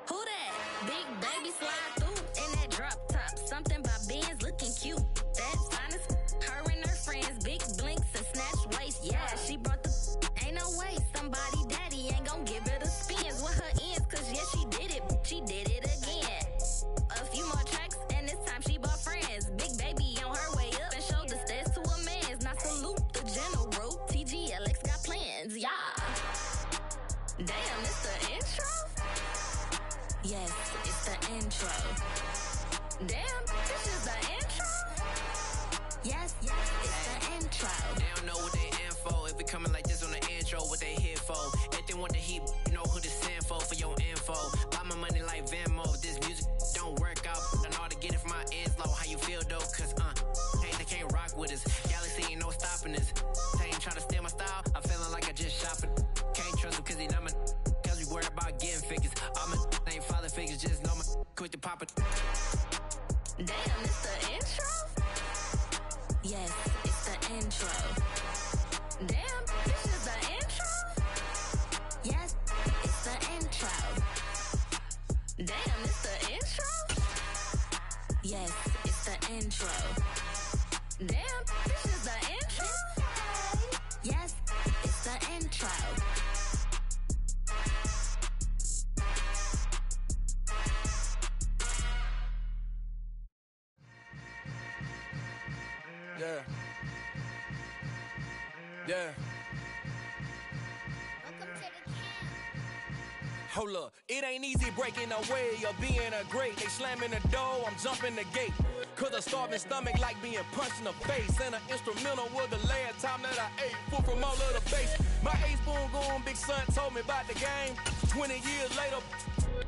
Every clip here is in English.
Who that? Big baby slide through in that drop top. Something by Benz looking cute. That's honest. Her and her friends, big blinks and snatch waist. Yeah, she brought the. Ain't no way somebody daddy ain't gon' give her the spins with her ends. Cause yeah, she did it. She did it again. A few more tracks and this time she bought friends. Big baby on her way up and showed the stairs to a man's. Now salute the general. TGLX got plans, yeah. Damn, it's the intro? Yes, it's the intro. Damn, this is the intro? Yes, it's the intro. They don't know what they in for. If we coming like this on the intro, what they here for? If they want the heat, you know who to send for your info. Buy my money like Venmo. If this music don't work out, I know how to get it from my ends low. How you feel though? Cause hey, they can't rock with us. Galaxy ain't no stopping us. They ain't trying to steal my style. I'm feeling like I just shopping. Can't trust him cause he not my. Cause we worried about getting figures. All my ain't father figures, just know my quick to pop it. Damn, it's the intro? Yes, it's the intro. Damn, this is the intro? Yes, it's the intro. Damn, it's the intro? Yes, it's the intro. Damn, this is the intro? Yes, it's the intro. Yeah. Yeah. Welcome to the camp. Hold up, it ain't easy breaking away or being a great. They slamming the door, I'm jumping the gate. Cause a starving stomach like being punched in the face. And an instrumental was the last time that I ate. Food from all of the base. My ace spoon going, big son told me about the game. 20 years later,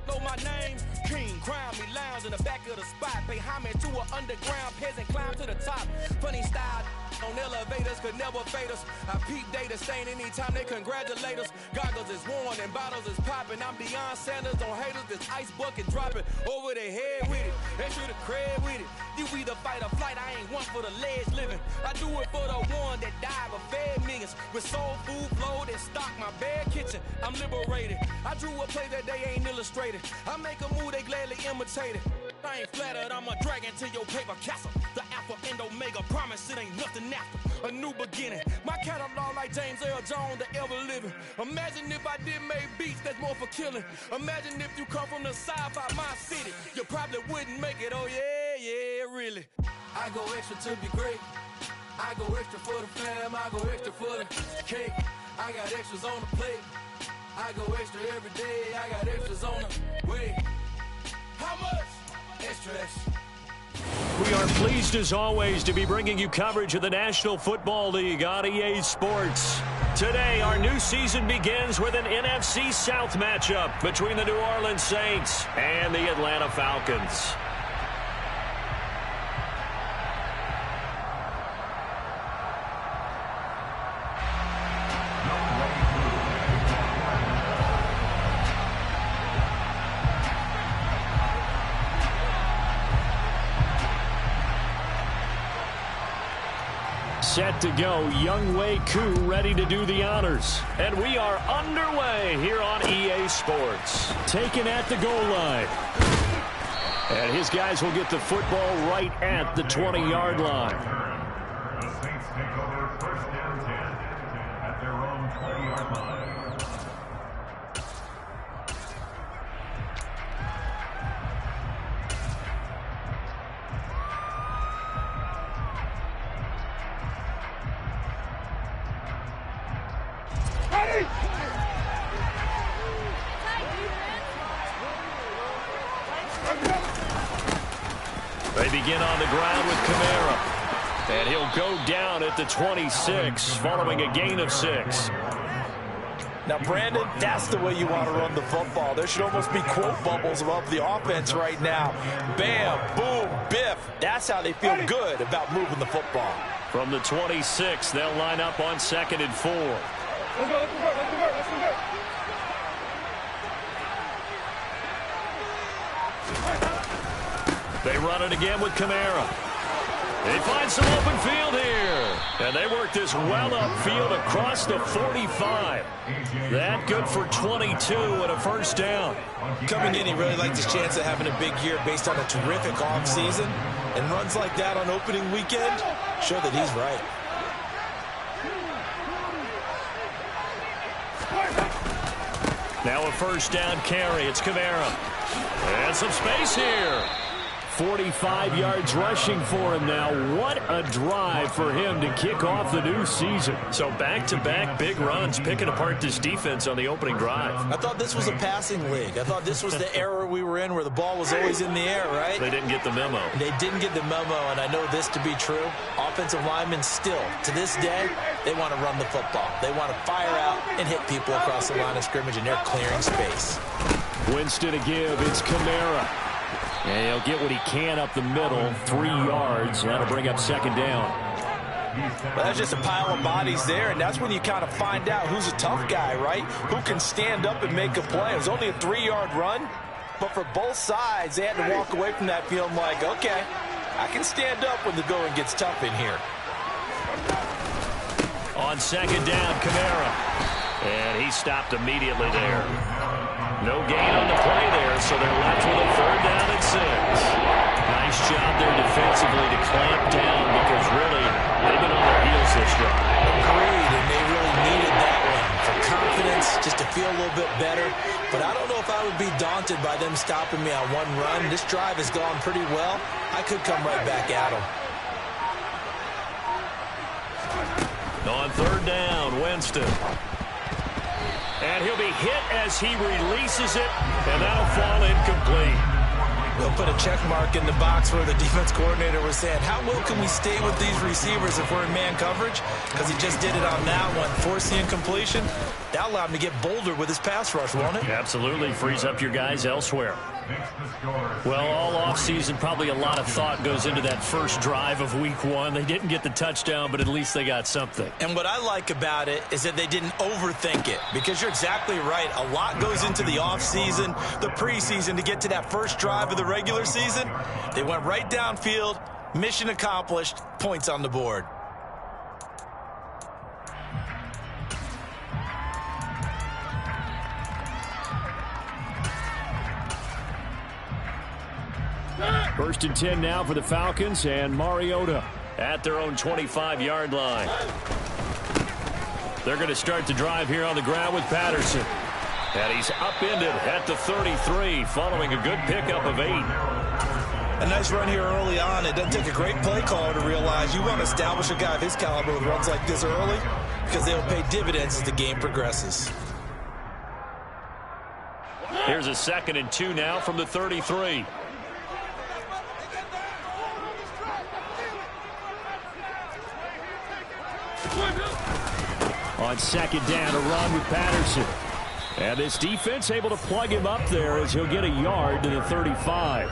know my name. King, crown me, lounge in the back of the spot. Pay homage to an underground peasant, climb to the top. Funny style on elevators could never fade us. I peep data stain anytime they congratulate us. Goggles is worn and bottles is popping. I'm Deion Sanders on haters, this ice bucket dropping over their head with it. Extra the cred with it. You either fight or flight, I ain't one for the ledge living. I do it for the one that died but fed millions. With soul food flow that stock my bad kitchen. I'm liberated. I drew a play that they ain't illustrated. I make a move, they gladly imitate it. I ain't flattered, I'm a dragon to your paper castle. The Alpha and Omega, promise it ain't nothing after. A new beginning. My catalog like James Earl Jones, the ever living. Imagine if I did make beats that's more for killing. Imagine if you come from the side by my city. You probably wouldn't make it, oh yeah, really. I go extra to be great. I go extra for the fam, I go extra for the cake. I got extras on the plate. I go extra every day, I got extras on the way. How much? Extra, extra. We are pleased as always to be bringing you coverage of the National Football League on EA Sports. Today, our new season begins with an NFC South matchup between the New Orleans Saints and the Atlanta Falcons. Set to go, Young Wei Koo ready to do the honors. And we are underway here on EA Sports. Taken at the goal line. And his guys will get the football right at the 20-yard line. The Saints take over first and 10 at their own 20-yard line. They begin on the ground with Kamara. And he'll go down at the 26 following a gain of 6. Now, Brandon, that's the way you want to run the football. There should almost be quote bubbles about the offense right now. Bam, boom, biff. That's how they feel good about moving the football. From the 26, they'll line up on 2nd and 4. Let's go. They run it again with Kamara. They find some open field here. And they work this well upfield across the 45. That good for 22 and a first down. Coming in, he really liked his chance of having a big year based on a terrific offseason. And runs like that on opening weekend show that he's right. Now a first down carry. It's Kamara. And some space here. 45 yards rushing for him now. What a drive for him to kick off the new season. So back-to-back big runs, picking apart this defense on the opening drive. I thought this was a passing league. I thought this was the era we were in where the ball was always in the air, right? They didn't get the memo. They didn't get the memo, and I know this to be true. Offensive linemen still, to this day, they want to run the football. They want to fire out and hit people across the line of scrimmage, and they're clearing space. Winston to give. It's Kamara. And he'll get what he can up the middle. 3 yards. That'll bring up second down. Well, that's just a pile of bodies there, and that's when you kind of find out who's a tough guy, right? Who can stand up and make a play. It was only a 3-yard run, but for both sides, they had to walk away from that feeling like, okay, I can stand up when the going gets tough in here. On second down, Kamara. And he stopped immediately there. No gain on the play there, so they're left with a third down and 6. Nice job there defensively to clamp down because really they've been on their heels this drive. Agreed, and they really needed that one for confidence, just to feel a little bit better. But I don't know if I would be daunted by them stopping me on one run. This drive has gone pretty well. I could come right back at them. On third down, Winston. And he'll be hit as he releases it, and that'll fall incomplete. They'll put a check mark in the box where the defense coordinator was saying, how well can we stay with these receivers if we're in man coverage? Because he just did it on that one, forced the incompletion. That allowed him to get bolder with his pass rush, won't it? Absolutely, frees up your guys elsewhere. Well, all offseason, probably a lot of thought goes into that first drive of week 1. They didn't get the touchdown, but at least they got something. And what I like about it is that they didn't overthink it, because you're exactly right. A lot goes into the offseason, the preseason, to get to that first drive of the regular season. They went right downfield, mission accomplished, points on the board. First and 10 now for the Falcons, and Mariota at their own 25-yard line. They're going to start the drive here on the ground with Patterson. And he's upended at the 33 following a good pickup of 8. A nice run here early on. It doesn't take a great play caller to realize you want to establish a guy of his caliber with runs like this early, because they'll pay dividends as the game progresses. Here's a 2nd and 2 now from the 33. On second down, a run with Patterson. And this defense able to plug him up there as he'll get a yard to the 35.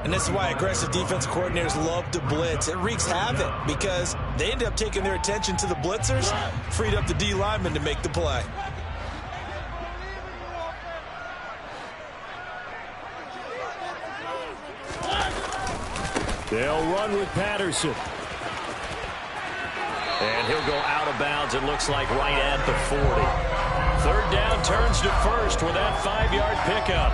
And this is why aggressive defense coordinators love to blitz. It wreaks havoc because they end up taking their attention to the blitzers, freed up the D lineman to make the play. They'll run with Patterson. And he'll go out of bounds, it looks like, right at the 40. Third down, turns to first with that 5-yard pickup.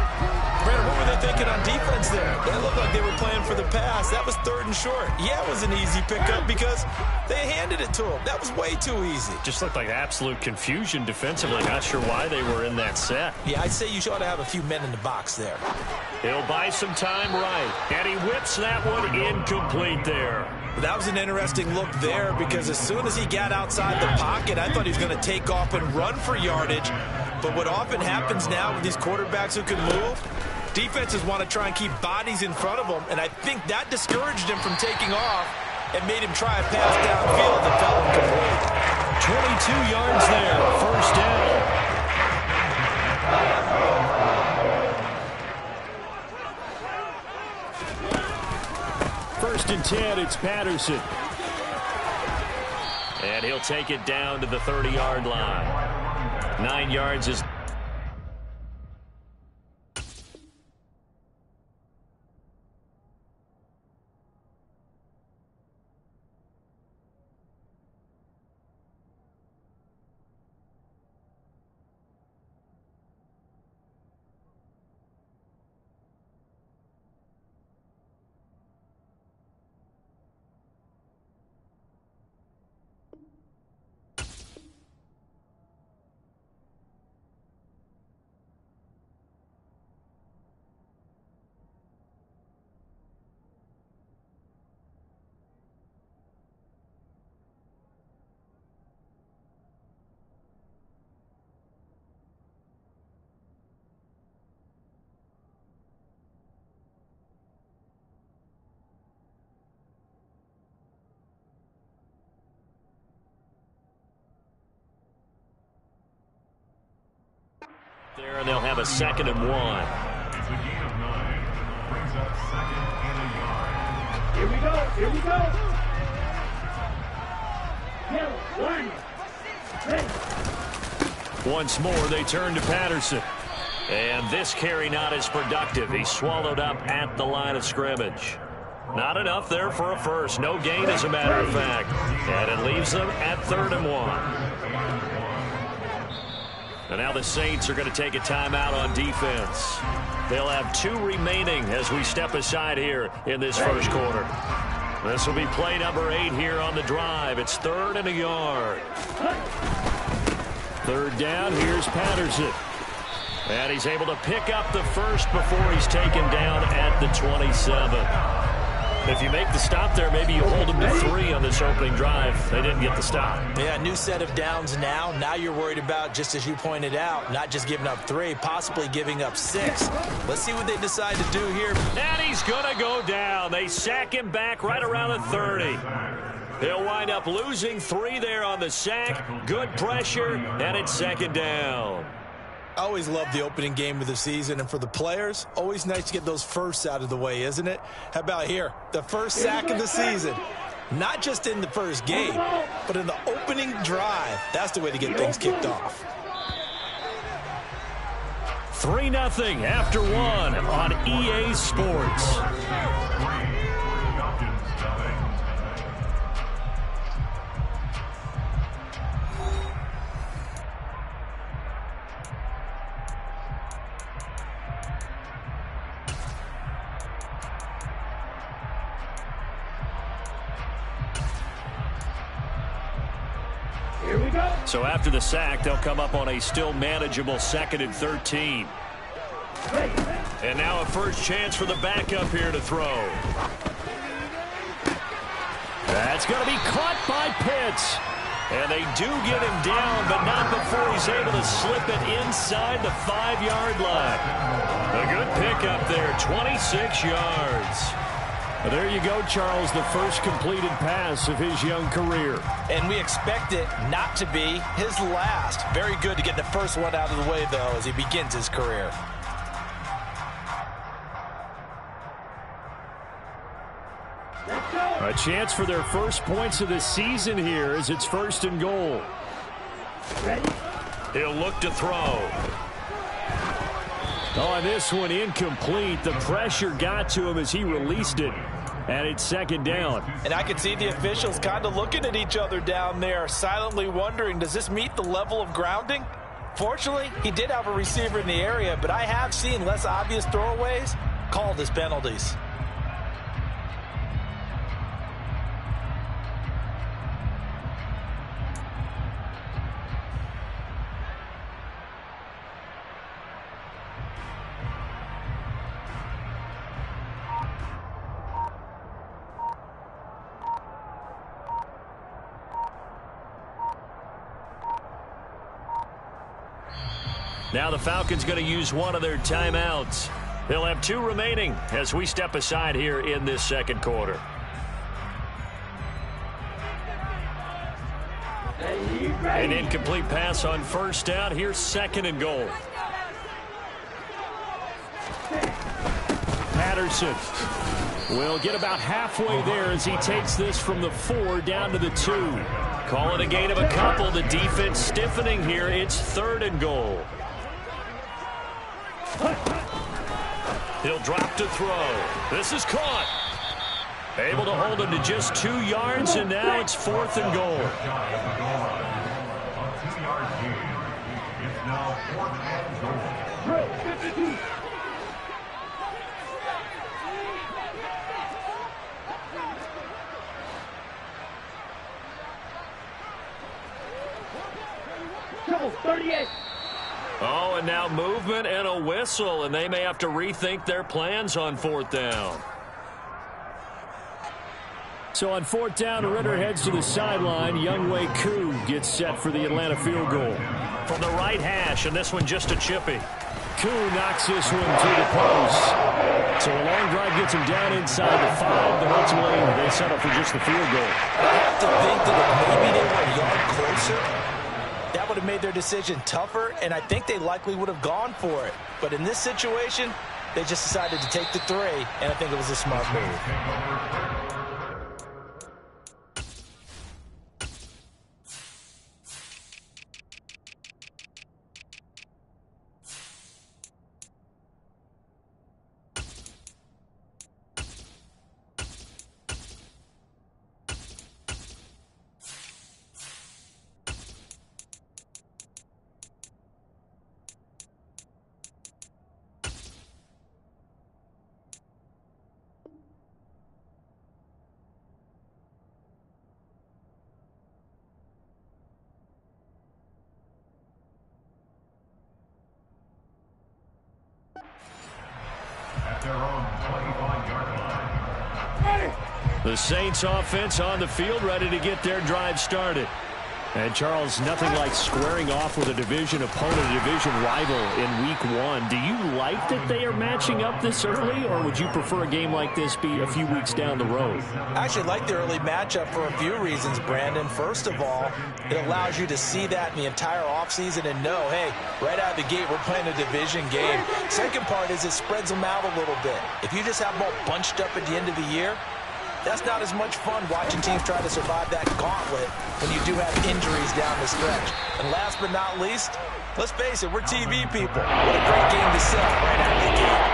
Brandon, what were they thinking on defense there? They looked like they were playing for the pass. That was 3rd and short. Yeah, it was an easy pickup because they handed it to him. That was way too easy. Just looked like absolute confusion defensively. Not sure why they were in that set. Yeah, I'd say you ought to have a few men in the box there. He'll buy some time right. And he whips that one incomplete there. That was an interesting look there because as soon as he got outside the pocket, I thought he was going to take off and run for yardage. But what often happens now with these quarterbacks who can move, defenses want to try and keep bodies in front of them, and I think that discouraged him from taking off and made him try a pass downfield that fell incomplete. 22 yards there, first down. First and 10, it's Patterson. And he'll take it down to the 30-yard line. 9 yards is... There, and they'll have a 2nd and 1. It's a gain of 9. Brings up 2nd and a yard. Here we go. Here we go. One. Once more, they turn to Patterson. And this carry not as productive. He's swallowed up at the line of scrimmage. Not enough there for a first. No gain, as a matter of fact. And it leaves them at 3rd and 1. And now the Saints are going to take a timeout on defense. They'll have 2 remaining as we step aside here in this first quarter. This will be play number 8 here on the drive. It's 3rd and a yard. 3rd down, here's Patterson. And he's able to pick up the first before he's taken down at the 27. If you make the stop there, maybe you hold them to 3 on this opening drive. They didn't get the stop. Yeah, new set of downs now. Now you're worried about, just as you pointed out, not just giving up 3, possibly giving up 6. Let's see what they decide to do here. And he's going to go down. They sack him back right around the 30. He'll wind up losing 3 there on the sack. Good pressure, and it's 2nd down. I always love the opening game of the season, and for the players, always nice to get those firsts out of the way, isn't it? How about here? The first sack of the season. Not just in the first game, but in the opening drive. That's the way to get things kicked off. 3-0 after 1 on EA Sports. So after the sack, they'll come up on a still manageable 2nd and 13. And now a first chance for the backup here to throw. That's going to be caught by Pitts. And they do get him down, but not before he's able to slip it inside the 5-yard line. A good pickup there, 26 yards. Well, there you go, Charles, the first completed pass of his young career. And we expect it not to be his last. Very good to get the first one out of the way, though, as he begins his career. A chance for their first points of the season here as it's 1st and goal. He'll look to throw. Oh, this one incomplete. The pressure got to him as he released it. And it's 2nd down. And I can see the officials kind of looking at each other down there, silently wondering, does this meet the level of grounding? Fortunately, he did have a receiver in the area, but I have seen less obvious throwaways called as penalties. Now the Falcons going to use one of their timeouts. They'll have 2 remaining as we step aside here in this 2nd quarter. An incomplete pass on 1st down. Here's 2nd and goal. Patterson will get about halfway there as he takes this from the 4 down to the 2. Call it a gain of a couple. The defense stiffening here. It's 3rd and goal. He'll drop to throw. This is caught. Able to hold him to just 2 yards, and now it's 4th and goal. A 2-yard gain. It's now 4th and goal. Trouble, 38. Oh, and now movement and a whistle, and they may have to rethink their plans on 4th down. So on 4th down, Ritter heads to the sideline. Younghoe Koo gets set for the Atlanta field goal. From the right hash, and this one just a chippy. Koo knocks this one to the post. So a long drive gets him down inside the 5, but ultimately they settle for just the field goal. I have to think that if maybe they were a yard closer, that would have made their decision tougher, and I think they likely would have gone for it. But in this situation, they just decided to take the 3, and I think it was a smart move. At their own 25-yard line. The Saints offense on the field, ready to get their drive started. And, Charles, nothing like squaring off with a division opponent, a division rival in Week 1. Do you like that they are matching up this early, or would you prefer a game like this be a few weeks down the road? I actually like the early matchup for a few reasons, Brandon. First of all, it allows you to see that in the entire offseason and know, hey, right out of the gate, we're playing a division game. Second part is it spreads them out a little bit. If you just have them all bunched up at the end of the year, that's not as much fun watching teams try to survive that gauntlet when you do have injuries down the stretch. And last but not least, let's face it, we're TV people. What a great game to sell right out of the gate.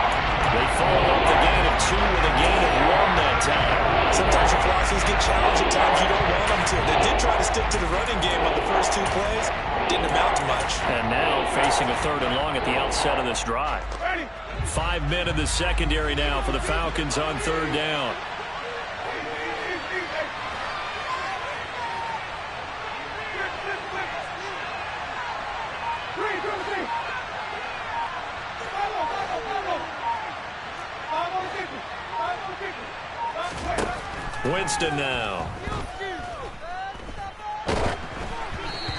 They follow up the gain of 2 with a gain of 1 that time. Sometimes your philosophies get challenged, at times you don't want them to. They did try to stick to the running game on the first 2 plays. Didn't amount to much. And now facing a 3rd and long at the outset of this drive. 5 men in the secondary now for the Falcons on 3rd down. Winston now.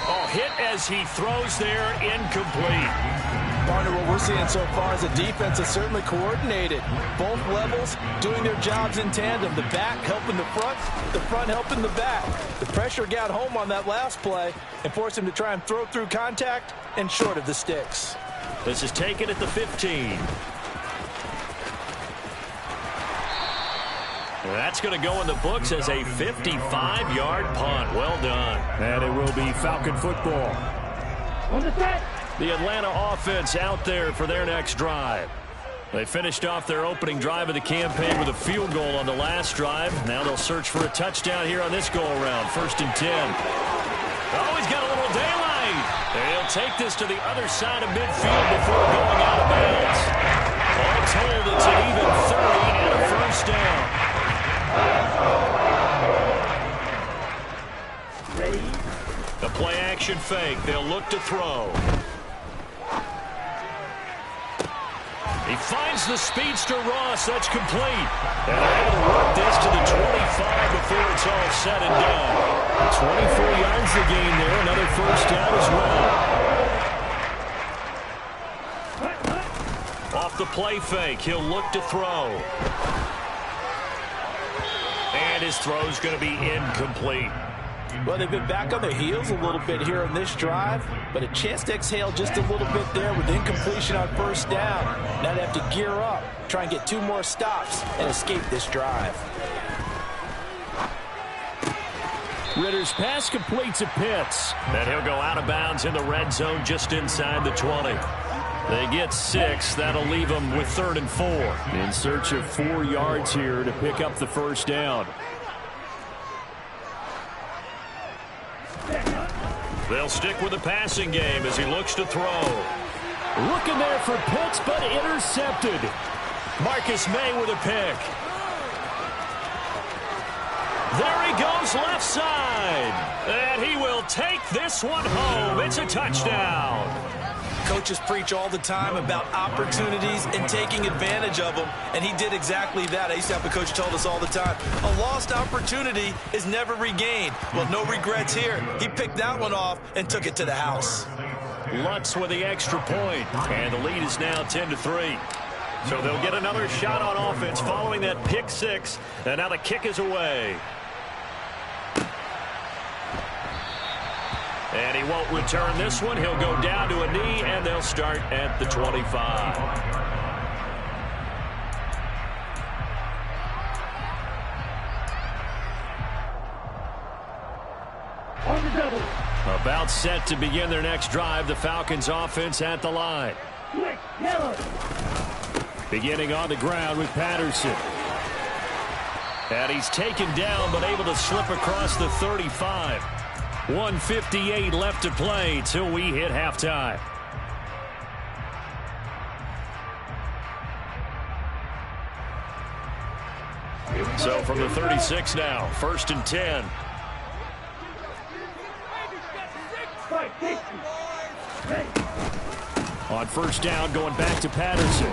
Oh, hit as he throws there, incomplete. Partner, what we're seeing so far is a defense that's certainly coordinated. Both levels doing their jobs in tandem. The back helping the front helping the back. The pressure got home on that last play and forced him to try and throw through contact and short of the sticks. This is taken at the 15. That's going to go in the books as a 55-yard punt. Well done. And it will be Falcon football. The Atlanta offense out there for their next drive. They finished off their opening drive of the campaign with a field goal on the last drive. Now they'll search for a touchdown here on this go-around. 1st and 10. Oh, he's got a little daylight. They'll take this to the other side of midfield before going out of bounds. All told, it's an even 30 and a 1st down. The play-action fake. They'll look to throw. He finds the speedster Ross. That's complete. And they're able to work this to the 25 before it's all said and done. 24 yards the gain there. Another 1st down as well. Off the play fake. He'll look to throw. And his throw's going to be incomplete. Well, they've been back on their heels a little bit here on this drive, but a chance to exhale just a little bit there with incompletion on 1st down. Now they have to gear up, try and get 2 more stops, and escape this drive. Ritter's pass completes at Pitts. And he'll go out of bounds in the red zone just inside the 20. They get 6. That'll leave them with 3rd and 4. In search of 4 yards here to pick up the 1st down. They'll stick with the passing game as he looks to throw. Looking there for Pitts, but intercepted. Marcus May with a pick. There he goes left side. And he will take this one home. It's a touchdown. Coaches preach all the time about opportunities and taking advantage of them, and he did exactly that. I used to have a coach who told us all the time, a lost opportunity is never regained. Well, no regrets here. He picked that one off and took it to the house. Lutz with the extra point, and the lead is now 10-3. So they'll get another shot on offense following that pick 6, and now the kick is away. And he won't return this one. He'll go down to a knee, and they'll start at the 25. On the double. About set to begin their next drive, the Falcons offense at the line. Quick, yellow. Beginning on the ground with Patterson. And he's taken down but able to slip across the 35. 1:58 left to play till we hit halftime. So from the 36 now, 1st and 10. On 1st down, going back to Patterson.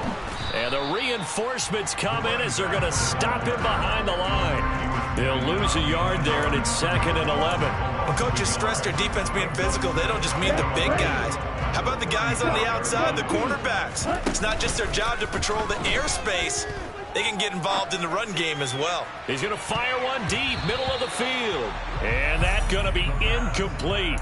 And the reinforcements come in as they're going to stop him behind the line. They'll lose a yard there, and it's 2nd and 11. When coaches stress their defense being physical, they don't just mean the big guys. How about the guys on the outside, the cornerbacks? It's not just their job to patrol the airspace. They can get involved in the run game as well. He's going to fire one deep, middle of the field. And that's going to be incomplete.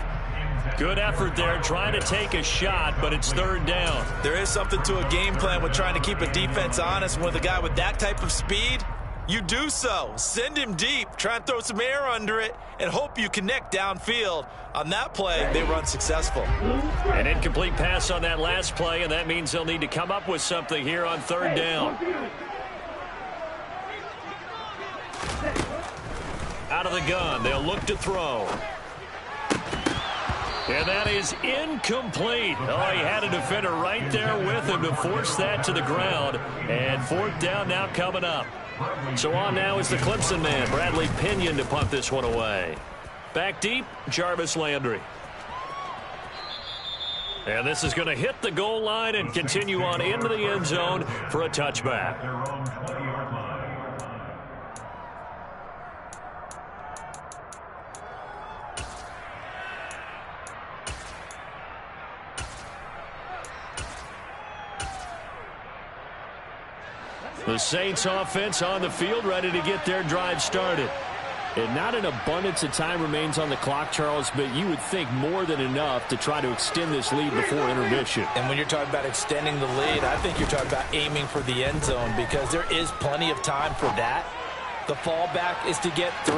Good effort there, trying to take a shot, but it's 3rd down. There is something to a game plan with trying to keep a defense honest. With a guy with that type of speed, you do so. Send him deep, try and throw some air under it, and hope you connect downfield. On that play, they run successful. An incomplete pass on that last play, and that means they'll need to come up with something here on 3rd down. Out of the gun, they'll look to throw. And that is incomplete. Oh, he had a defender right there with him to force that to the ground. And 4th down now coming up. So on now is the Clemson man, Bradley Pinion, to punt this one away. Back deep, Jarvis Landry. And this is going to hit the goal line and continue on into the end zone for a touchback. The Saints offense on the field, ready to get their drive started. And not an abundance of time remains on the clock, Charles, but you would think more than enough to try to extend this lead before intermission. And when you're talking about extending the lead, I think you're talking about aiming for the end zone because there is plenty of time for that. The fallback is to get 3.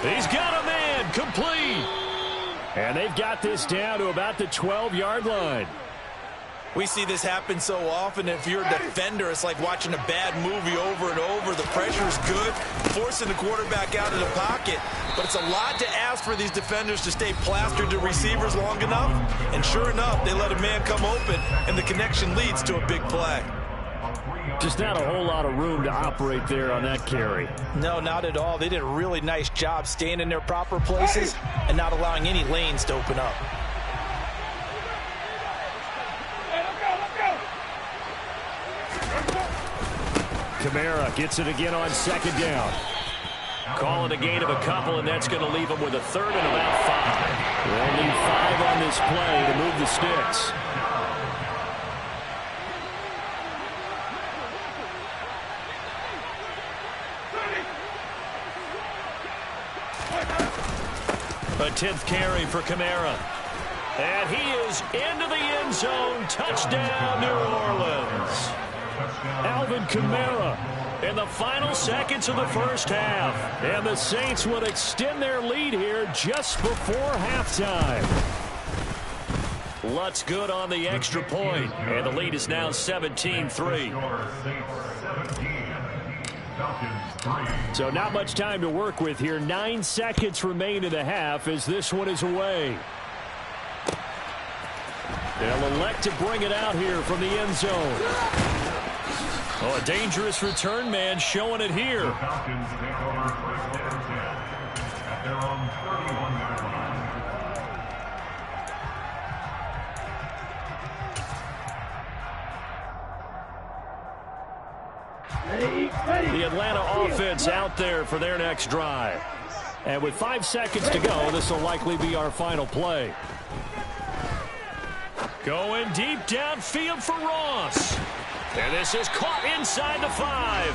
He's got a man, complete. And they've got this down to about the 12-yard line. We see this happen so often. If you're a defender, it's like watching a bad movie over and over. The pressure is good, forcing the quarterback out of the pocket. But it's a lot to ask for these defenders to stay plastered to receivers long enough. And sure enough, they let a man come open, and the connection leads to a big play. Just not a whole lot of room to operate there on that carry. No, not at all. They did a really nice job staying in their proper places and not allowing any lanes to open up. Kamara gets it again on 2nd down. Call it a gain of a couple, and that's going to leave them with a 3rd and about 5. They'll need 5 on this play to move the sticks. A 10th carry for Kamara. And he is into the end zone. Touchdown, New Orleans. Alvin Kamara in the final seconds of the first half. And the Saints will extend their lead here just before halftime. Lutz good on the extra point. And the lead is now 17-3. So not much time to work with here. 9 seconds remain in the half as this one is away. They'll elect to bring it out here from the end zone. Oh, a dangerous return man showing it here. The Falcons take over 1st and 10 at their own 31-yard line. The Atlanta offense out there for their next drive. And with 5 seconds to go, this will likely be our final play. Going deep downfield for Ross. And this is caught inside the 5.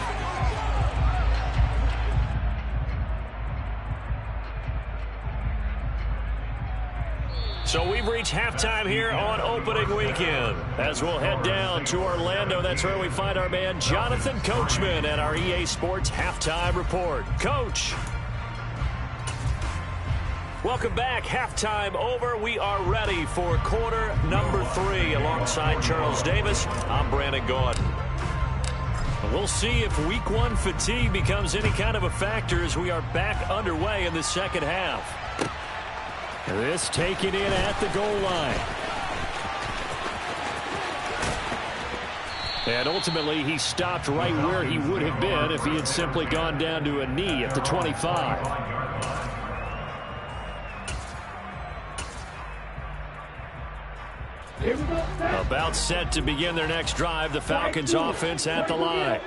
So we've reached halftime here on opening weekend. As we'll head down to Orlando, that's where we find our man Jonathan Coachman at our EA Sports Halftime Report. Coach. Welcome back. Halftime over. We are ready for quarter number 3. Alongside Charles Davis, I'm Brandon Gordon. We'll see if week 1 fatigue becomes any kind of a factor as we are back underway in the second half. This taken in at the goal line. And ultimately, he stopped right where he would have been if he had simply gone down to a knee at the 25. About set to begin their next drive, the Falcons offense at the line.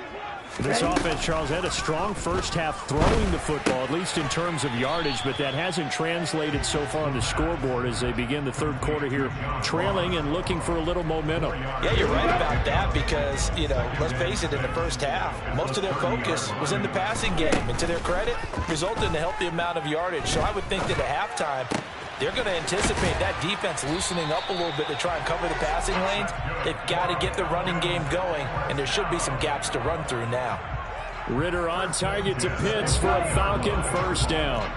This offense, Charles, had a strong first half throwing the football, at least in terms of yardage, but that hasn't translated so far on the scoreboard as they begin the third quarter here, trailing and looking for a little momentum. Yeah, you're right about that because, let's face it, in the first half, most of their focus was in the passing game, and to their credit, resulted in a healthy amount of yardage. So I would think that at halftime, they're going to anticipate that defense loosening up a little bit to try and cover the passing lanes. They've got to get the running game going, and there should be some gaps to run through now. Ritter on target to Pitts for a Falcon first down.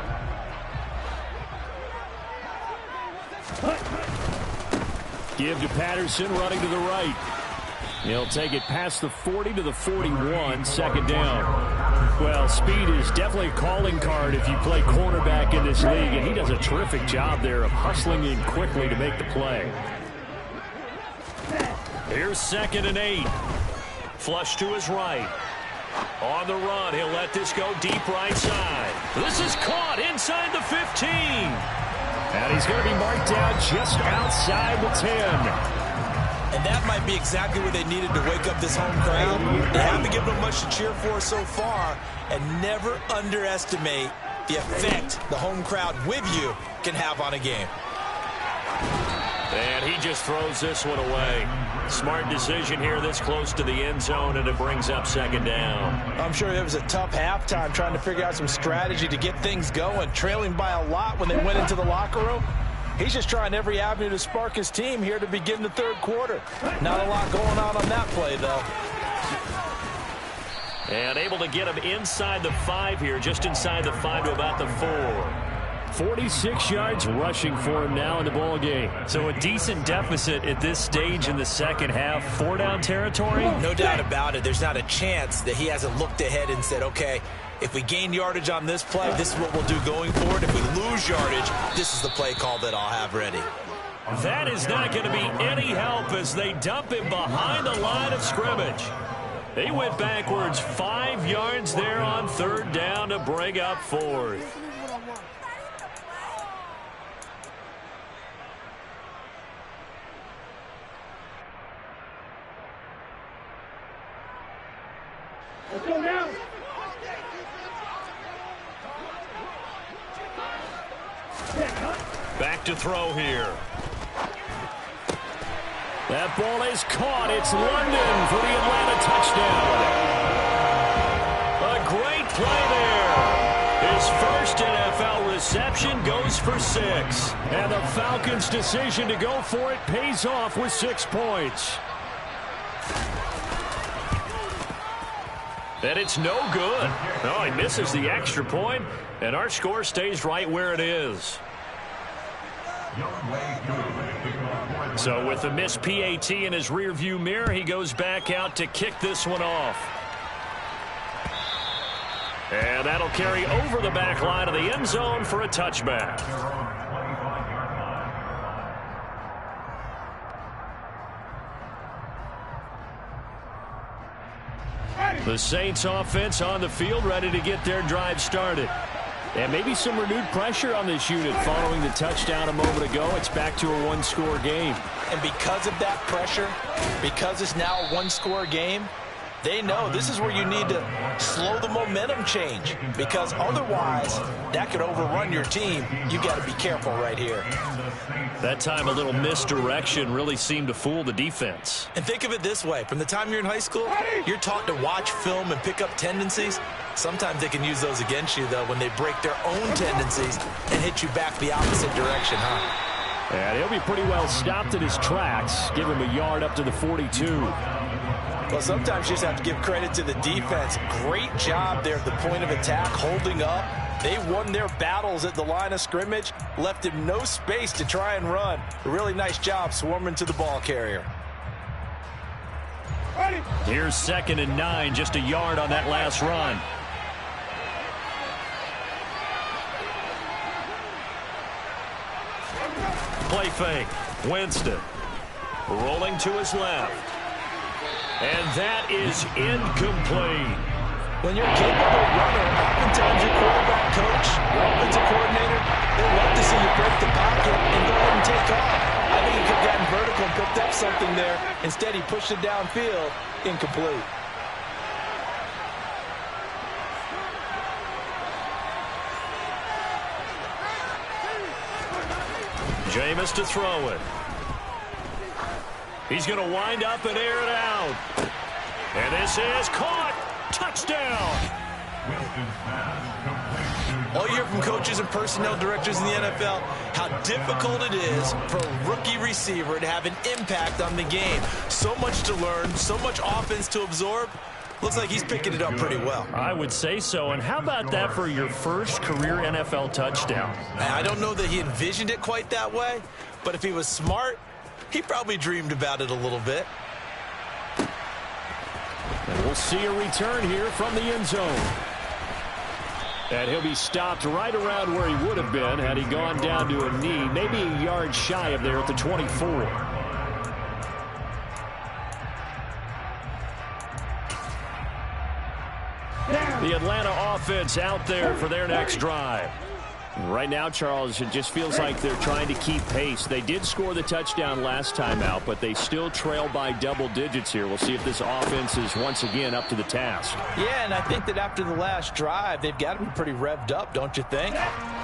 Give to Patterson running to the right. He'll take it past the 40 to the 41, second down. Well, speed is definitely a calling card if you play cornerback in this league, and he does a terrific job there of hustling in quickly to make the play. Here's 2nd and 8. Flush to his right. On the run, he'll let this go deep right side. This is caught inside the 15. And he's going to be marked down just outside the 10. And that might be exactly what they needed to wake up this home crowd. They haven't given them much to cheer for so far, and never underestimate the effect the home crowd with you can have on a game. And he just throws this one away. Smart decision here this close to the end zone, and it brings up second down. I'm sure it was a tough halftime trying to figure out some strategy to get things going, trailing by a lot when they went into the locker room. He's just trying every avenue to spark his team here to begin the third quarter. Not a lot going on that play, though. And able to get him inside the 5 here, just inside the 5 to about the 4. 46 yards rushing for him now in the ball game. So a decent deficit at this stage in the second half. 4-down territory? No doubt about it. There's not a chance that he hasn't looked ahead and said, okay, if we gain yardage on this play, this is what we'll do going forward. If we lose yardage, this is the play call that I'll have ready. That is not going to be any help as they dump him behind the line of scrimmage. They went backwards 5 yards there on 3rd down to bring up 4th. Let's go now. Back to throw here. That ball is caught. It's London for the Atlanta touchdown. A great play there. His first NFL reception goes for 6. And the Falcons' decision to go for it pays off with 6 points. And it's no good. No, he misses the extra point, and our score stays right where it is. So with the missed PAT in his rearview mirror, he goes back out to kick this one off. And that'll carry over the back line of the end zone for a touchback. The Saints offense on the field, ready to get their drive started. And maybe some renewed pressure on this unit following the touchdown a moment ago. It's back to a one-score game. And because of that pressure, because it's now a one-score game, they know this is where you need to slow the momentum change, because otherwise that could overrun your team. You got to be careful right here. That time a little misdirection really seemed to fool the defense. And think of it this way. From the time you're in high school, you're taught to watch film and pick up tendencies. Sometimes they can use those against you, though, when they break their own tendencies and hit you back the opposite direction, huh? And he'll be pretty well stopped in his tracks. Give him a yard up to the 42. Well, sometimes you just have to give credit to the defense. Great job there at the point of attack, holding up. They won their battles at the line of scrimmage, left him no space to try and run. A really nice job swarming to the ball carrier. Here's 2nd and 9, just a yard on that last run. Play fake. Winston rolling to his left. And that is incomplete. When you're a capable runner, oftentimes your quarterback coach, your offensive coordinator, they love to see you break the pocket and go ahead and take off. I think he could have gotten vertical and picked up something there. Instead, he pushed it downfield. Incomplete. Jameis to throw it. He's going to wind up and air it out. And this is caught. Touchdown. All you hear from coaches and personnel directors in the NFL, how difficult it is for a rookie receiver to have an impact on the game. So much to learn, so much offense to absorb. Looks like he's picking it up pretty well. I would say so. And how about that for your first career NFL touchdown? I don't know that he envisioned it quite that way, but if he was smart, he probably dreamed about it a little bit. And we'll see a return here from the end zone. And he'll be stopped right around where he would have been had he gone down to a knee, maybe a yard shy of there at the 24. The Atlanta offense out there for their next drive. Right now, Charles, it just feels like they're trying to keep pace. They did score the touchdown last time out, but they still trail by double digits here. We'll see if this offense is once again up to the task. Yeah, and I think that after the last drive, they've got to be pretty revved up, don't you think?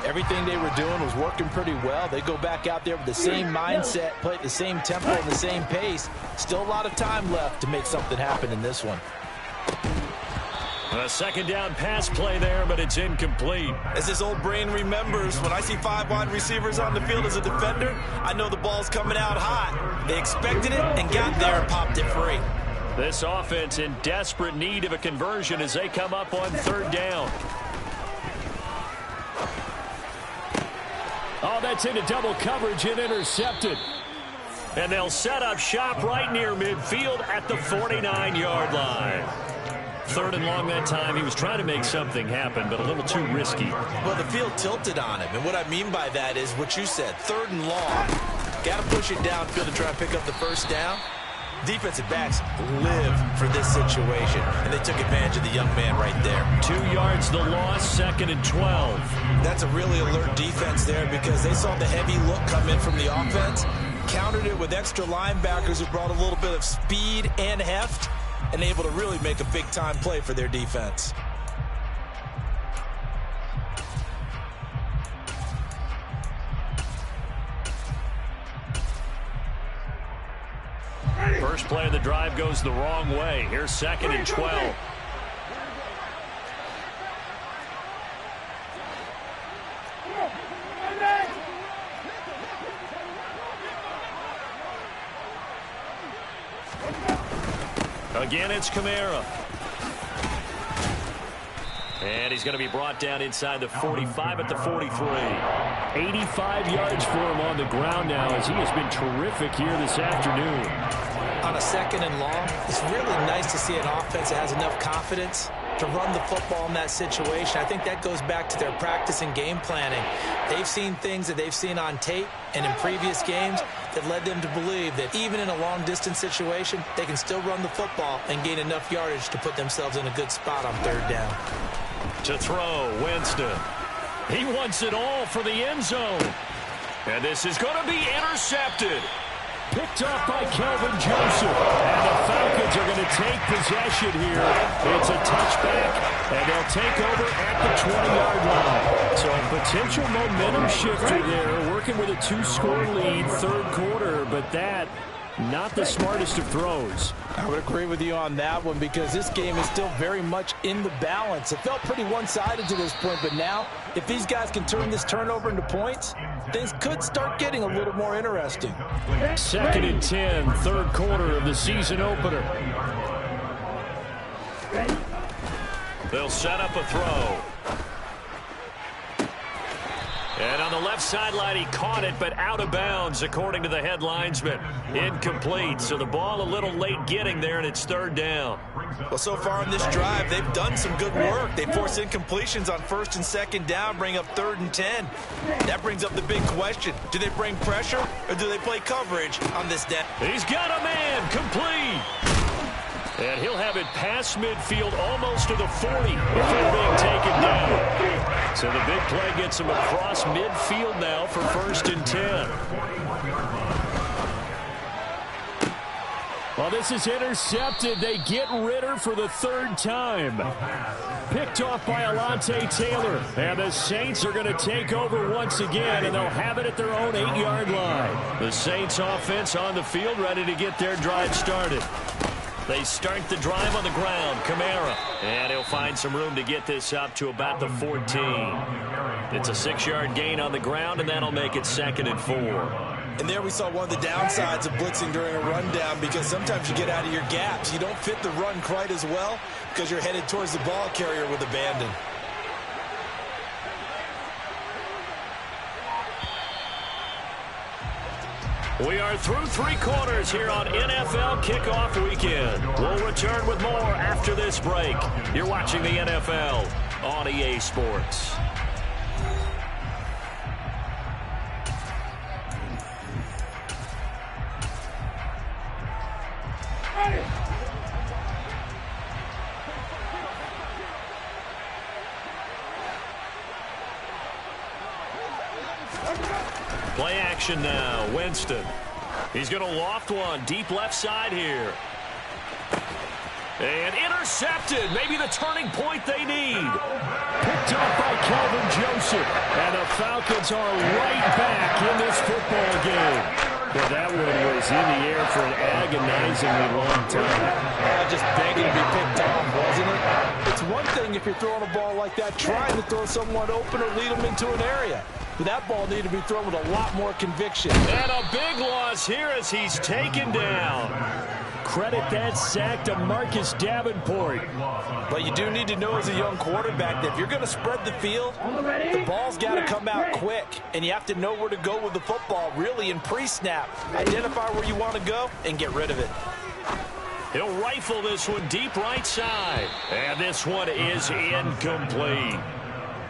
Everything they were doing was working pretty well. They go back out there with the same mindset, play at the same tempo and the same pace. Still a lot of time left to make something happen in this one. A second down pass play there, but it's incomplete. As his old brain remembers, when I see 5 wide receivers on the field as a defender, I know the ball's coming out hot. They expected it and got there and popped it free. This offense in desperate need of a conversion as they come up on 3rd down. Oh, that's into double coverage and intercepted. And they'll set up shop right near midfield at the 49-yard line. 3rd and long that time. He was trying to make something happen, but a little too risky. Well, the field tilted on him, and what I mean by that is what you said, 3rd and long. Got to push it downfield to try and pick up the 1st down. Defensive backs live for this situation, and they took advantage of the young man right there. 2 yards the loss, 2nd and 12. That's a really alert defense there because they saw the heavy look come in from the offense, countered it with extra linebackers who brought a little bit of speed and heft, and able to really make a big-time play for their defense. First play of the drive goes the wrong way. Here's 2nd and 12. Again, it's Kamara. And he's going to be brought down inside the 45 at the 43. 85 yards for him on the ground now as he has been terrific here this afternoon. On a 2nd and long, it's really nice to see an offense that has enough confidence to run the football in that situation. I think that goes back to their practice and game planning. They've seen things that they've seen on tape and in previous games that led them to believe that even in a long-distance situation, they can still run the football and gain enough yardage to put themselves in a good spot on 3rd down. To throw, Winston. He wants it all for the end zone. And this is going to be intercepted. Picked off by Kelvin Joseph. And the Falcons are going to take possession here. It's a touchback, and they'll take over at the 20-yard line. So a potential momentum shifter there, working with a 2-score lead, 3rd quarter, but that not the smartest of throws. I would agree with you on that one because this game is still very much in the balance. It felt pretty one-sided to this point, but now if these guys can turn this turnover into points, things could start getting a little more interesting. 2nd and 10, third quarter of the season opener. They'll set up a throw. And on the left sideline, he caught it, but out of bounds, according to the head linesman. Incomplete, so the ball a little late getting there, and it's 3rd down. Well, so far in this drive, they've done some good work. They force incompletions on 1st and 2nd down, bring up 3rd and 10. That brings up the big question. Do they bring pressure, or do they play coverage on this down? He's got a man, complete. And he'll have it past midfield almost to the 40 before being taken down. So the big play gets him across midfield now for 1st and 10. Well, this is intercepted. They get Ritter for the 3rd time. Picked off by Alontae Taylor. And the Saints are going to take over once again, and they'll have it at their own 8-yard line. The Saints offense on the field ready to get their drive started. They start the drive on the ground. Kamara. And he'll find some room to get this up to about the 14. It's a 6-yard gain on the ground, and that'll make it 2nd and 4. And there we saw one of the downsides of blitzing during a rundown because sometimes you get out of your gaps. You don't fit the run quite as well because you're headed towards the ball carrier with abandon. We are through 3 quarters here on NFL Kickoff Weekend. We'll return with more after this break. You're watching the NFL on EA Sports. Play action now. Winston. He's going to loft one. Deep left side here. And intercepted. Maybe the turning point they need. Picked up by Kelvin Joseph. And the Falcons are right back in this football game. Well, that one was in the air for an agonizingly long time. Just begging to be picked off, wasn't it? It's one thing if you're throwing a ball like that, trying to throw someone open or lead them into an area. But that ball needed to be thrown with a lot more conviction. And a big loss here as he's taken down. Credit that sack to Marcus Davenport. But you do need to know as a young quarterback that if you're going to spread the field, the ball's got to come out quick. And you have to know where to go with the football, really, in pre-snap. Identify where you want to go and get rid of it. He'll rifle this one deep right side. And this one is incomplete.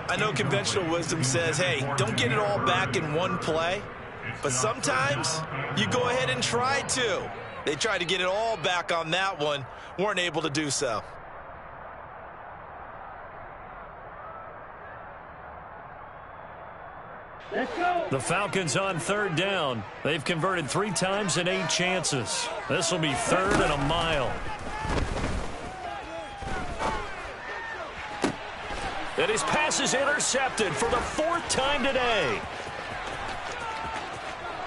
I know conventional wisdom says, hey, don't get it all back in one play. But sometimes you go ahead and try to. They tried to get it all back on that one. Weren't able to do so. Let's go. The Falcons on 3rd down. They've converted 3 times in 8 chances. This will be 3rd and a mile. And his pass is intercepted for the 4th time today.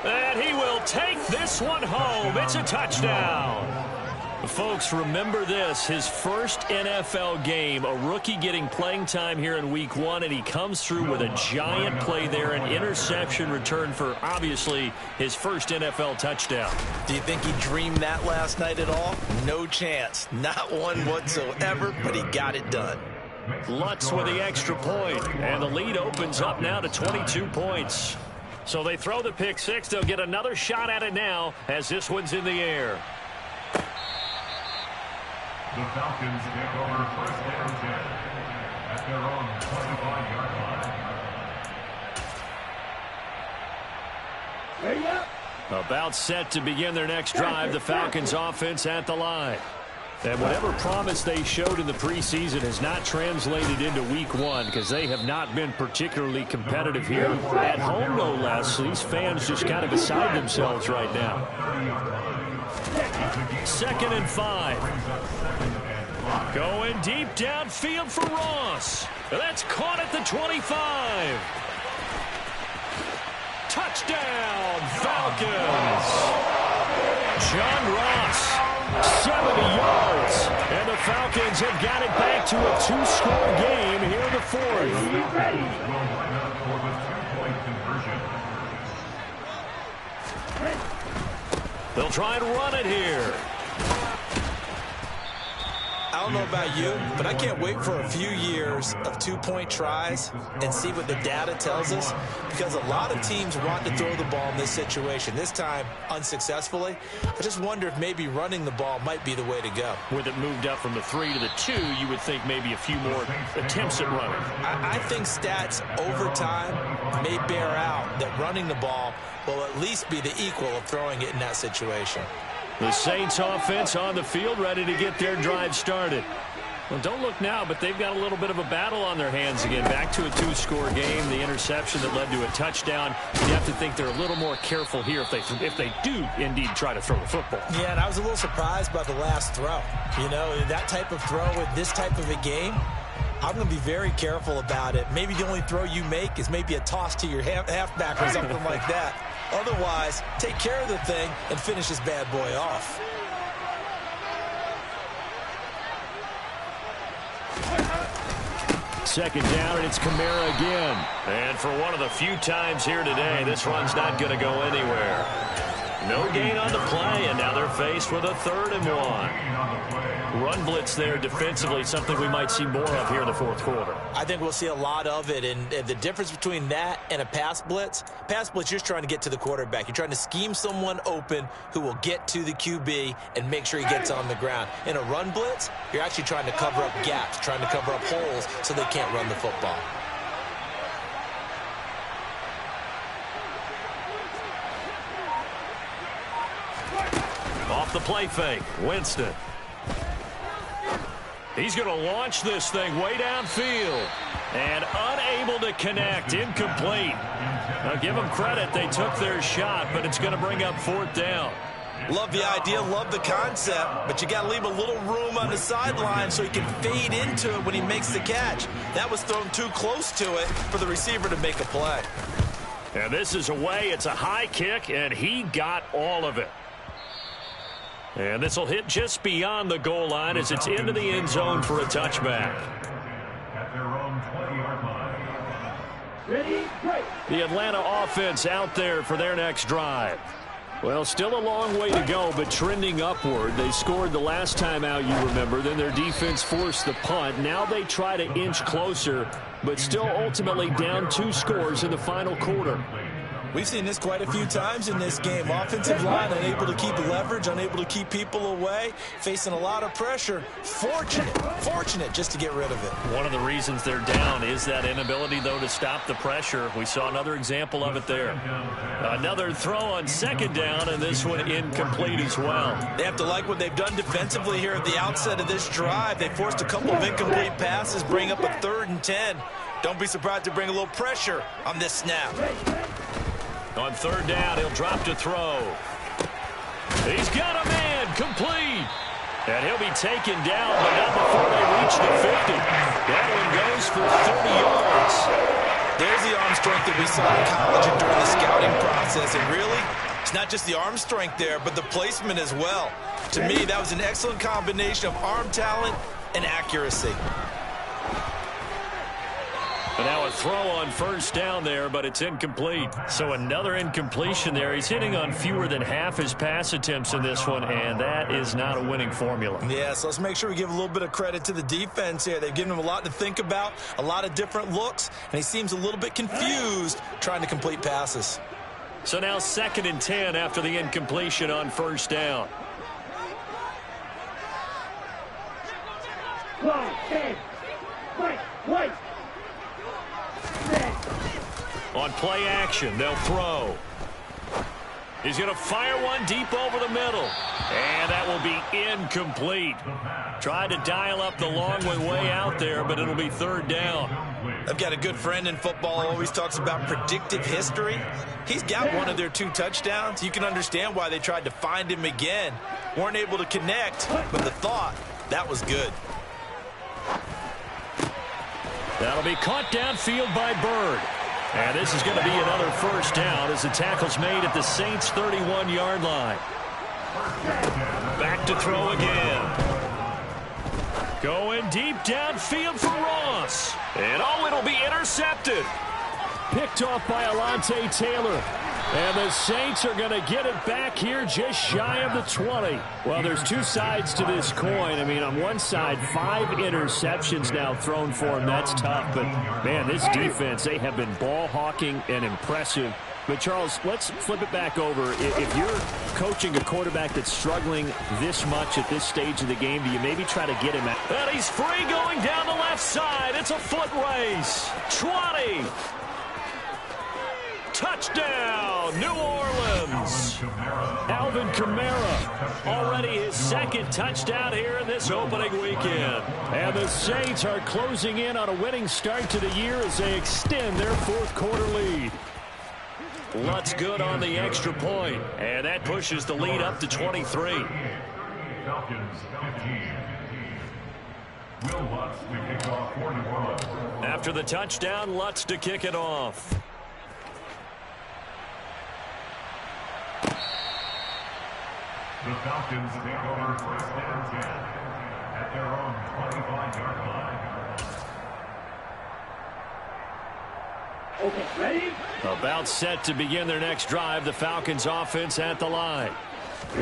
And he will take this one home. It's a touchdown. Folks, remember this. His first NFL game, a rookie getting playing time here in Week 1, and he comes through with a giant play there, an interception return for, obviously, his first NFL touchdown. Do you think he dreamed that last night at all? No chance. Not one whatsoever, but he got it done. Lutz with the extra point, and the lead opens up now to 22 points. So they throw the pick 6. They'll get another shot at it now as this one's in the air. The Falcons take over 1st and 10 at their own 25-yard line. Ready up. About set to begin their next drive. The Falcons offense at the line. And whatever promise they showed in the preseason has not translated into Week 1 because they have not been particularly competitive here. At home, no less. These fans just kind of beside themselves right now. 2nd and 5. Going deep downfield for Ross. That's caught at the 25. Touchdown, Falcons. John Ross, 70 yards. And the Falcons have got it back to a 2-score game here in the fourth. They'll try and run it here. I don't know about you, but I can't wait for a few years of 2-point tries and see what the data tells us, because a lot of teams want to throw the ball in this situation. This time, unsuccessfully. I just wonder if maybe running the ball might be the way to go. With it moved up from the 3 to the 2, you would think maybe a few more attempts at running. I think stats over time may bear out that running the ball will at least be the equal of throwing it in that situation. The Saints offense on the field, ready to get their drive started. Well, don't look now, but they've got a little bit of a battle on their hands again. Back to a 2-score game. The interception that led to a touchdown. You have to think they're a little more careful here if they do indeed try to throw the football. Yeah, and I was a little surprised by the last throw. You know, that type of throw in this type of a game, I'm going to be very careful about it. Maybe the only throw you make is maybe a toss to your halfback or something like that. Otherwise, take care of the thing and finish this bad boy off. Second down, and it's Kamara again. And for one of the few times here today, this run's not going to go anywhere. No gain on the play, and now they're faced with a 3rd and 1. Run blitz there defensively, something we might see more of here in the fourth quarter. I think we'll see a lot of it, and the difference between that and a pass blitz, you're just trying to get to the quarterback. You're trying to scheme someone open who will get to the QB and make sure he gets on the ground. In a run blitz, you're actually trying to cover up gaps, trying to cover up holes so they can't run the football. Off the play fake, Winston. He's going to launch this thing way downfield. And unable to connect, incomplete. Now give them credit, they took their shot, but it's going to bring up 4th down. Love the idea, love the concept, but you got to leave a little room on the sideline so he can fade into it when he makes the catch. That was thrown too close to it for the receiver to make a play. And this is away, it's a high kick, and he got all of it. And this will hit just beyond the goal line as it's into the end zone for a touchback. At their own 20-yard line. Ready, break. The Atlanta offense out there for their next drive. Well, still a long way to go, but trending upward. They scored the last time out, you remember. Then their defense forced the punt. Now they try to inch closer, but still ultimately down 2 scores in the final quarter. We've seen this quite a few times in this game. Offensive line unable to keep leverage, unable to keep people away, facing a lot of pressure. Fortunate just to get rid of it. One of the reasons they're down is that inability, though, to stop the pressure. We saw another example of it there. Another throw on 2nd down, and this one incomplete as well. They have to like what they've done defensively here at the outset of this drive. They forced a couple of incomplete passes, bring up a 3rd and 10. Don't be surprised to bring a little pressure on this snap. On 3rd down, he'll drop to throw. He's got a man, complete. And he'll be taken down, but not before they reach the 50. That one goes for 30 yards. There's the arm strength that we saw in college and during the scouting process. And really, it's not just the arm strength there, but the placement as well. To me, that was an excellent combination of arm talent and accuracy. But now a throw on 1st down there, but it's incomplete. So another incompletion there. He's hitting on fewer than half his pass attempts in this one, and that is not a winning formula. Yeah, so let's make sure we give a little bit of credit to the defense here. They've given him a lot to think about, a lot of different looks, and he seems a little bit confused trying to complete passes. So now 2nd and 10 after the incompletion on 1st down. Wait. On play action, they'll throw. He's going to fire one deep over the middle. And that will be incomplete. Tried to dial up the long way out there, but it'll be 3rd down. I've got a good friend in football who always talks about predictive history. He's got one of their 2 touchdowns. You can understand why they tried to find him again. Weren't able to connect, but the thought, that was good. That'll be caught downfield by Bird. And this is going to be another 1st down as the tackle's made at the Saints' 31-yard line. Back to throw again. Going deep downfield for Ross. And it'll be intercepted. Picked off by Alontae Taylor. And the Saints are going to get it back here just shy of the 20. Well, there's two sides to this coin. I mean, on one side, 5 interceptions now thrown for him. That's tough. But, man, this defense, they have been ball hawking and impressive. But, Charles, let's flip it back over. If you're coaching a quarterback that's struggling this much at this stage of the game, do you maybe try to get him out? And he's free going down the left side. It's a foot race. 20. Touchdown, New Orleans. Alvin Kamara, already his second touchdown here in this opening weekend. And the Saints are closing in on a winning start to the year as they extend their fourth quarter lead. Lutz good on the extra point, and that pushes the lead up to 23. After the touchdown, Lutz to kick it off. The Falcons take over first and 10 at their own 25-yard line. Okay, ready? About set to begin their next drive. The Falcons offense at the line.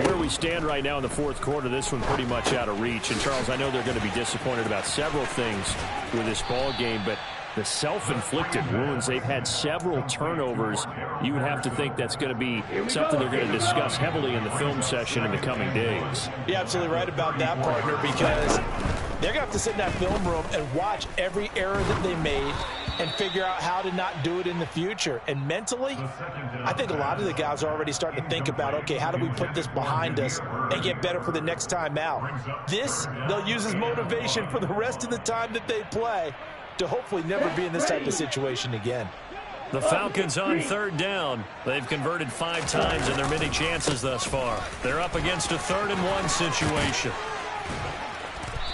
Where we stand right now in the fourth quarter, this one pretty much out of reach. And, Charles, I know they're going to be disappointed about several things with this ball game, but the self-inflicted wounds, they've had several turnovers. You would have to think that's going to be something they're going to discuss heavily in the film session in the coming days. You're absolutely right about that, partner, because they're going to have to sit in that film room and watch every error that they made and figure out how to not do it in the future. And mentally, I think a lot of the guys are already starting to think about, okay, how do we put this behind us and get better for the next time out? This, they'll use as motivation for the rest of the time that they play to hopefully never be in this type of situation again. The Falcons on third down. They've converted 5 times in their many chances thus far. They're up against a 3rd and 1 situation.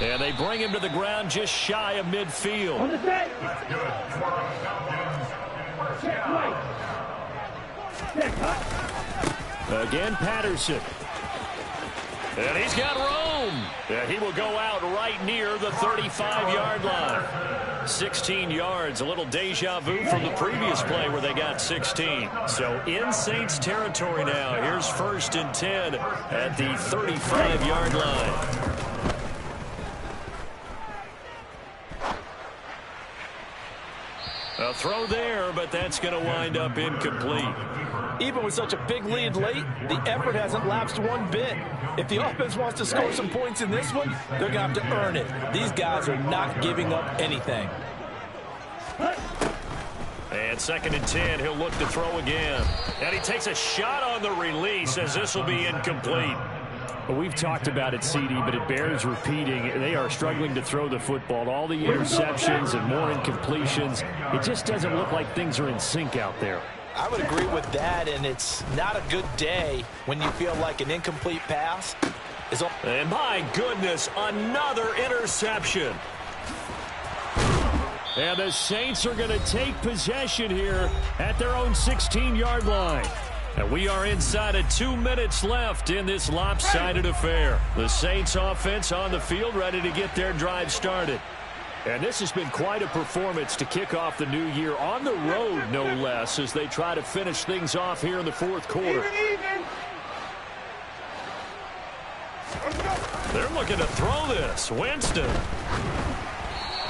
And they bring him to the ground just shy of midfield. On the set. Again, Patterson. And he's got room. And he will go out right near the 35-yard line. 16 yards, a little deja vu from the previous play where they got 16. So in Saints territory now. Here's 1st and 10 at the 35-yard line. A throw there, but that's going to wind up incomplete. Even with such a big lead late, the effort hasn't lapsed one bit. If the offense wants to score some points in this one, they're going to have to earn it. These guys are not giving up anything. And 2nd and 10, he'll look to throw again. And he takes a shot on the release as this will be incomplete. Well, we've talked about it, CD, but it bears repeating. They are struggling to throw the football. All the interceptions and more incompletions. It just doesn't look like things are in sync out there. I would agree with that, and it's not a good day when you feel like an incomplete pass is on. And my goodness, another interception. And the Saints are going to take possession here at their own 16-yard line. And we are inside of 2 minutes left in this lopsided affair. The Saints offense on the field ready to get their drive started. And this has been quite a performance to kick off the new year on the road, no less, as they try to finish things off here in the fourth quarter. They're looking to throw this. Winston.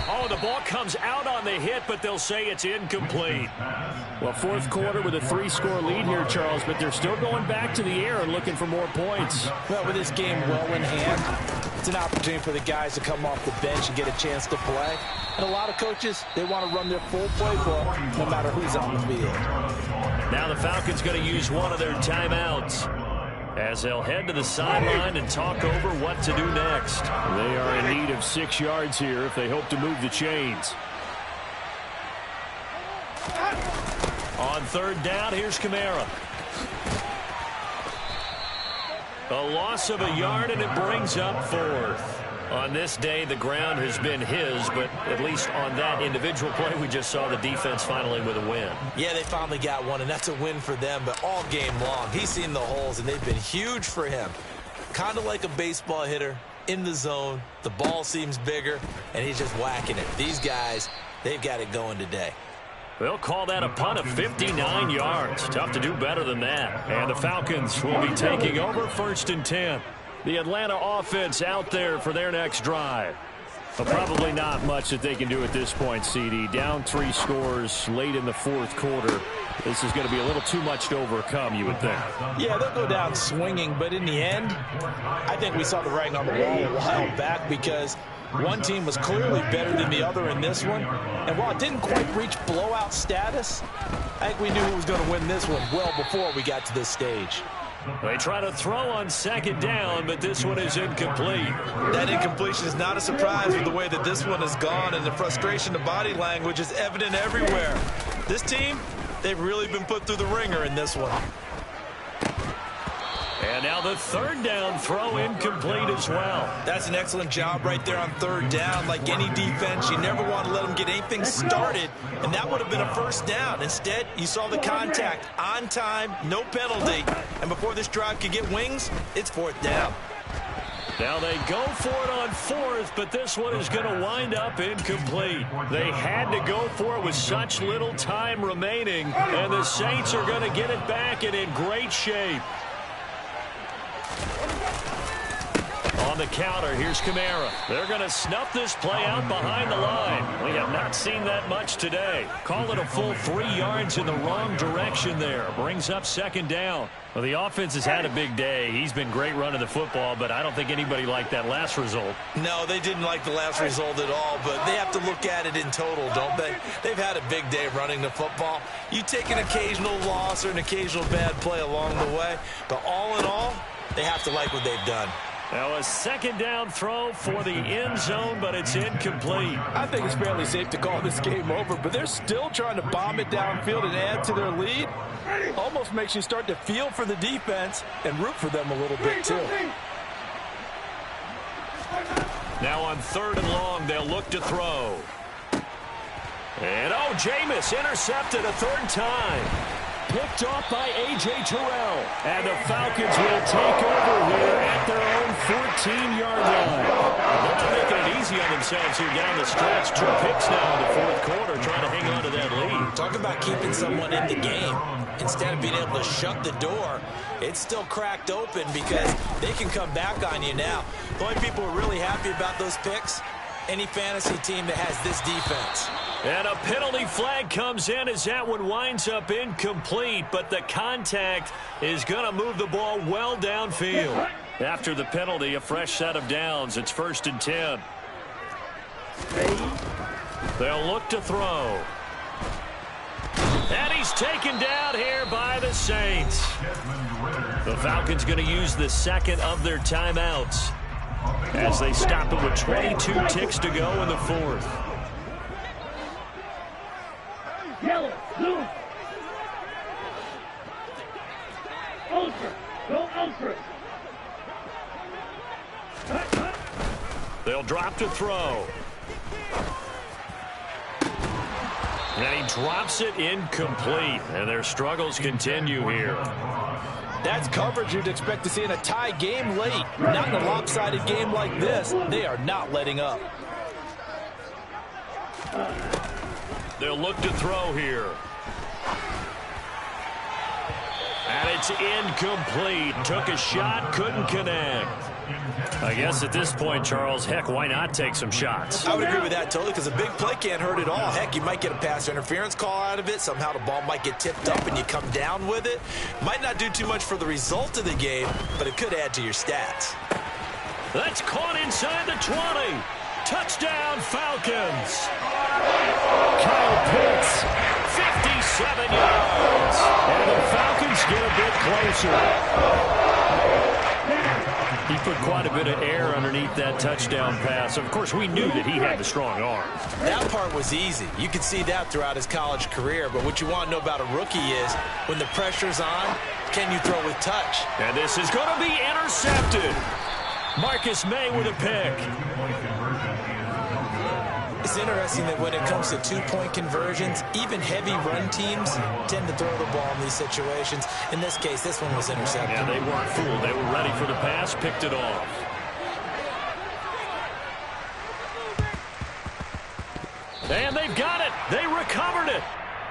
Oh, the ball comes out on the hit, but they'll say it's incomplete. Well, fourth quarter with a 3-score lead here, Charles, but they're still going back to the air and looking for more points. Well, with this game well in hand, it's an opportunity for the guys to come off the bench and get a chance to play. And a lot of coaches, they want to run their full playbook no matter who's on the field. Now the Falcons going to use one of their timeouts as they'll head to the sideline and talk over what to do next. They are in need of 6 yards here if they hope to move the chains. On third down, here's Kamara. A loss of a yard, and it brings up 4th. On this day, the ground has been his, but at least on that individual play, we just saw the defense finally with a win. Yeah, they finally got one, and that's a win for them, but all game long, he's seen the holes, and they've been huge for him. Kind of like a baseball hitter in the zone. The ball seems bigger, and he's just whacking it. These guys, they've got it going today. They'll call that a punt of 59 yards. Tough to do better than that. And the Falcons will be taking over 1st and 10. The Atlanta offense out there for their next drive. But probably not much that they can do at this point, CD. Down 3 scores late in the 4th quarter. This is going to be a little too much to overcome, you would think. Yeah, they'll go down swinging, but in the end, I think we saw the writing on the wall a while back because one team was clearly better than the other in this one. And while it didn't quite reach blowout status, I think we knew who was going to win this one well before we got to this stage. They try to throw on 2nd down, but this one is incomplete. That incompletion is not a surprise with the way that this one has gone, and the frustration of body language is evident everywhere. This team, they've really been put through the ringer in this one. And now the 3rd down throw incomplete as well. That's an excellent job right there on 3rd down. Like any defense, you never want to let them get anything started, and that would have been a 1st down. Instead, you saw the contact on time, no penalty, and before this drive could get wings, it's 4th down. Now they go for it on 4th, but this one is going to wind up incomplete. They had to go for it with such little time remaining, and the Saints are going to get it back and in great shape. On the counter, here's Kamara. They're going to snuff this play out behind the line. We have not seen that much today. Call it a full 3 yards in the wrong direction there. Brings up 2nd down. Well, the offense has had a big day. He's been great running the football, but I don't think anybody liked that last result. No, they didn't like the last result at all, but they have to look at it in total, don't they? They've had a big day running the football. You take an occasional loss or an occasional bad play along the way, but all in all, they have to like what they've done. Now a 2nd down throw for the end zone, but it's incomplete. I think it's fairly safe to call this game over, but they're still trying to bomb it downfield and add to their lead. Almost makes you start to feel for the defense and root for them a little bit too. Now on 3rd and long, they'll look to throw. And Jameis intercepted a 3rd time. Picked off by A.J. Terrell. And the Falcons will take over here at their own 14-yard line. They're not making it easy on themselves here down the stretch. 2 picks now in the 4th quarter, trying to hang on to that lead. Talk about keeping someone in the game. Instead of being able to shut the door, it's still cracked open because they can come back on you now. The only people who are really happy about those picks, any fantasy team that has this defense. And a penalty flag comes in as that one winds up incomplete, but the contact is going to move the ball well downfield. After the penalty, a fresh set of downs. It's 1st and 10. They'll look to throw. And he's taken down here by the Saints. The Falcons going to use the 2nd of their timeouts as they stop it with 22 ticks to go in the 4th. Yellow, blue. Ultra. Go Ultra. They'll drop to throw. And he drops it incomplete. And their struggles continue here. That's coverage you'd expect to see in a tie game late. Not in a lopsided game like this. They are not letting up. They'll look to throw here. And it's incomplete. Took a shot, couldn't connect. I guess at this point, Charles, heck, why not take some shots? I would agree with that totally because a big play can't hurt at all. Heck, you might get a pass interference call out of it. Somehow the ball might get tipped up and you come down with it. Might not do too much for the result of the game, but it could add to your stats. That's caught inside the 20. Touchdown, Falcons. Kyle Pitts, 57 yards. And the Falcons get a bit closer. He put quite a bit of air underneath that touchdown pass. Of course, we knew that he had the strong arm. That part was easy. You could see that throughout his college career. But what you want to know about a rookie is when the pressure's on, can you throw with touch? And this is going to be intercepted. Marcus May with a pick. It's interesting that when it comes to two-point conversions, even heavy run teams tend to throw the ball in these situations. In this case, this one was intercepted. Yeah, they weren't fooled. They were ready for the pass, picked it off. And they've got it. They recovered it.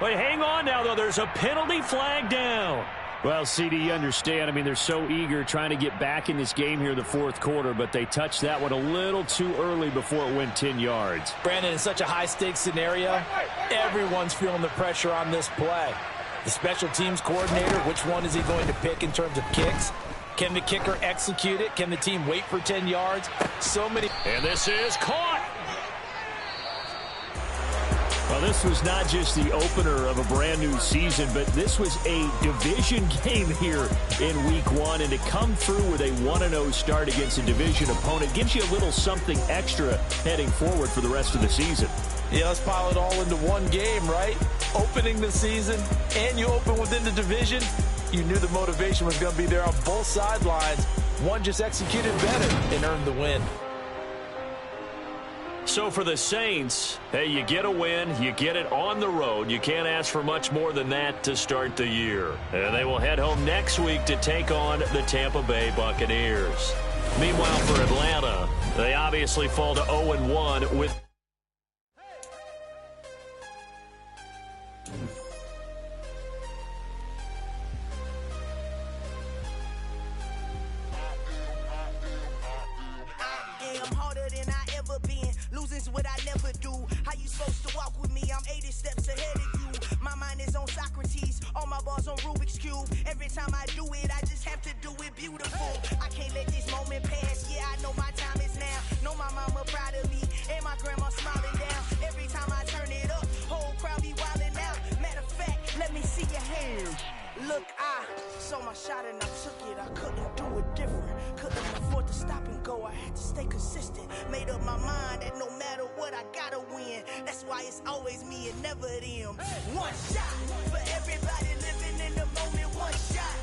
Wait, hang on now, though. There's a penalty flag down. Well, CD, you understand. I mean, they're so eager trying to get back in this game here in the fourth quarter, but they touched that one a little too early before it went 10 yards. Brandon, in such a high-stakes scenario, everyone's feeling the pressure on this play. The special teams coordinator, which one is he going to pick in terms of kicks? Can the kicker execute it? Can the team wait for 10 yards? So many. And this is caught. Well, this was not just the opener of a brand new season, but this was a division game here in week one. And to come through with a 1-0 start against a division opponent gives you a little something extra heading forward for the rest of the season. Yeah, let's pile it all into one game, right? Opening the season, and you open within the division. You knew the motivation was going to be there on both sidelines. One just executed better and earned the win. So for the Saints, hey, you get a win, you get it on the road. You can't ask for much more than that to start the year. And they will head home next week to take on the Tampa Bay Buccaneers. Meanwhile, for Atlanta, they obviously fall to 0-1 with... Losing's what I never do. How you supposed to walk with me? I'm 80 steps ahead of you. My mind is on Socrates. All my balls on Rubik's Cube. Every time I do it, I just have to do it beautiful. I can't let this moment pass. Yeah, I know my time is now. Know my mama proud of me. And my grandma smiling down. Every time I turn it up, whole crowd be wilding out. Matter of fact, let me see your hands. Look, I saw my shot and I took it. I couldn't do it different. Couldn't afford to stop and go. I had to stay consistent. Made up my mind that no matter what, I gotta win. That's why it's always me and never them. One shot for everybody living in the moment. One shot.